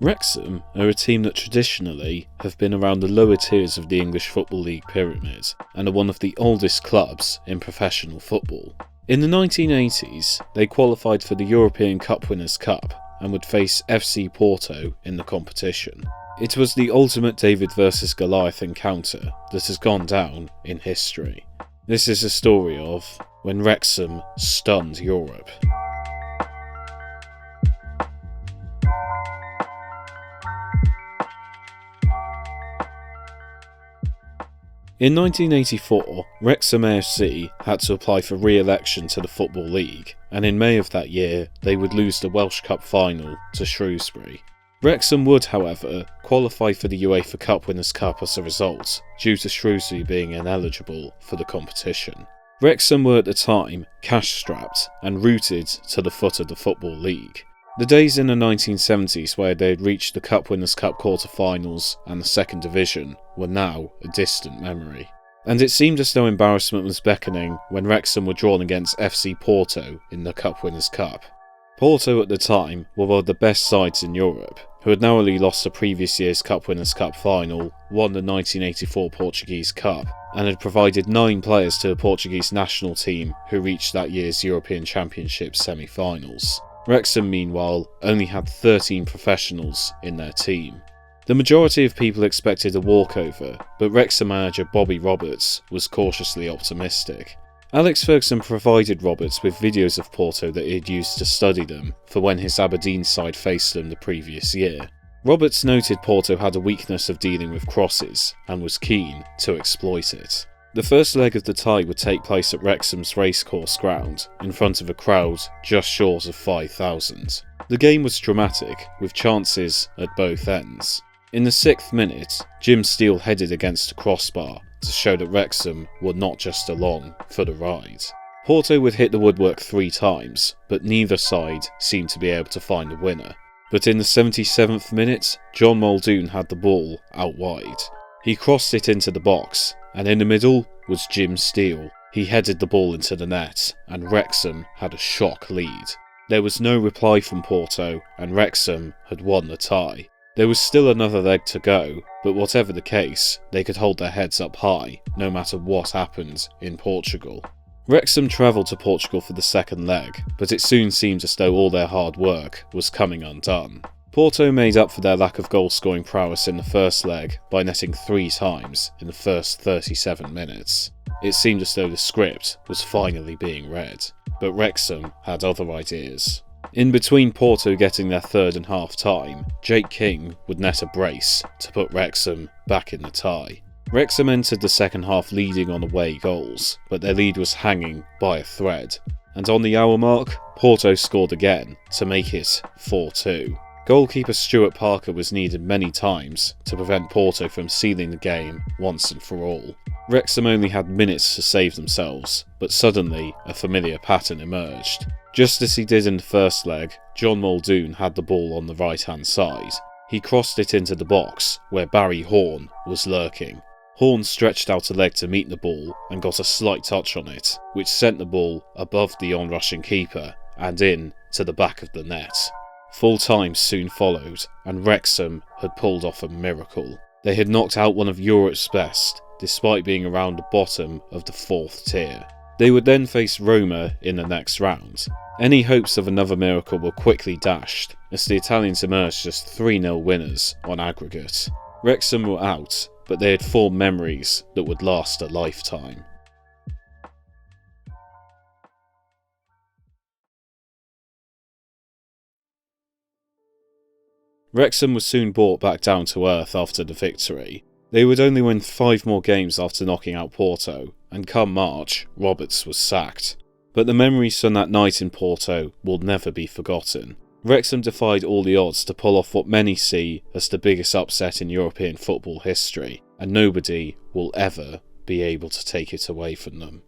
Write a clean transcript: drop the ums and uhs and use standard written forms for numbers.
Wrexham are a team that traditionally have been around the lower tiers of the English Football League pyramid and are one of the oldest clubs in professional football. In the 1980s, they qualified for the European Cup Winners Cup and would face FC Porto in the competition. It was the ultimate David versus Goliath encounter that has gone down in history. This is a story of when Wrexham stunned Europe. In 1984, Wrexham AFC had to apply for re-election to the Football League, and in May of that year they would lose the Welsh Cup final to Shrewsbury. Wrexham would, however, qualify for the EUFA Cup Winners Cup as a result, due to Shrewsbury being ineligible for the competition. Wrexham were at the time cash-strapped and rooted to the foot of the Football League. The days in the 1970s where they had reached the Cup Winners' Cup quarter-finals and the second division were now a distant memory. And it seemed as though embarrassment was beckoning when Wrexham were drawn against FC Porto in the Cup Winners' Cup. Porto at the time were one of the best sides in Europe, who had narrowly lost the previous year's Cup Winners' Cup final, won the 1984 Portuguese Cup, and had provided 9 players to the Portuguese national team who reached that year's European Championship semi-finals. Wrexham, meanwhile, only had 13 professionals in their team. The majority of people expected a walkover, but Wrexham manager Bobby Roberts was cautiously optimistic. Alex Ferguson provided Roberts with videos of Porto that he had used to study them for when his Aberdeen side faced them the previous year. Roberts noted Porto had a weakness of dealing with crosses and was keen to exploit it. The first leg of the tie would take place at Wrexham's racecourse ground, in front of a crowd just short of 5,000. The game was dramatic, with chances at both ends. In the 6th minute, Jim Steele headed against a crossbar to show that Wrexham were not just along for the ride. Porto would hit the woodwork 3 times, but neither side seemed to be able to find a winner. But in the 77th minute, John Muldoon had the ball out wide. He crossed it into the box, and in the middle was Jim Steele. He headed the ball into the net, and Wrexham had a shock lead. There was no reply from Porto, and Wrexham had won the tie. There was still another leg to go, but whatever the case, they could hold their heads up high, no matter what happened in Portugal. Wrexham travelled to Portugal for the second leg, but it soon seemed as though all their hard work was coming undone. Porto made up for their lack of goal-scoring prowess in the first leg by netting 3 times in the first 37 minutes. It seemed as though the script was finally being read, but Wrexham had other ideas. In between Porto getting their third and half-time, Jake King would net a brace to put Wrexham back in the tie. Wrexham entered the second half leading on away goals, but their lead was hanging by a thread. And on the hour mark, Porto scored again to make it 4-2. Goalkeeper Stuart Parker was needed many times to prevent Porto from sealing the game once and for all. Wrexham only had minutes to save themselves, but suddenly a familiar pattern emerged. Just as he did in the first leg, John Muldoon had the ball on the right-hand side. He crossed it into the box, where Barry Horn was lurking. Horn stretched out a leg to meet the ball and got a slight touch on it, which sent the ball above the on-rushing keeper and in to the back of the net. Full time soon followed, and Wrexham had pulled off a miracle. They had knocked out one of Europe's best, despite being around the bottom of the 4th tier. They would then face Roma in the next round. Any hopes of another miracle were quickly dashed, as the Italians emerged as 3-0 winners on aggregate. Wrexham were out, but they had formed memories that would last a lifetime. Wrexham was soon brought back down to earth after the victory. They would only win 5 more games after knocking out Porto, and come March, Roberts was sacked. But the memories from that night in Porto will never be forgotten. Wrexham defied all the odds to pull off what many see as the biggest upset in European football history, and nobody will ever be able to take it away from them.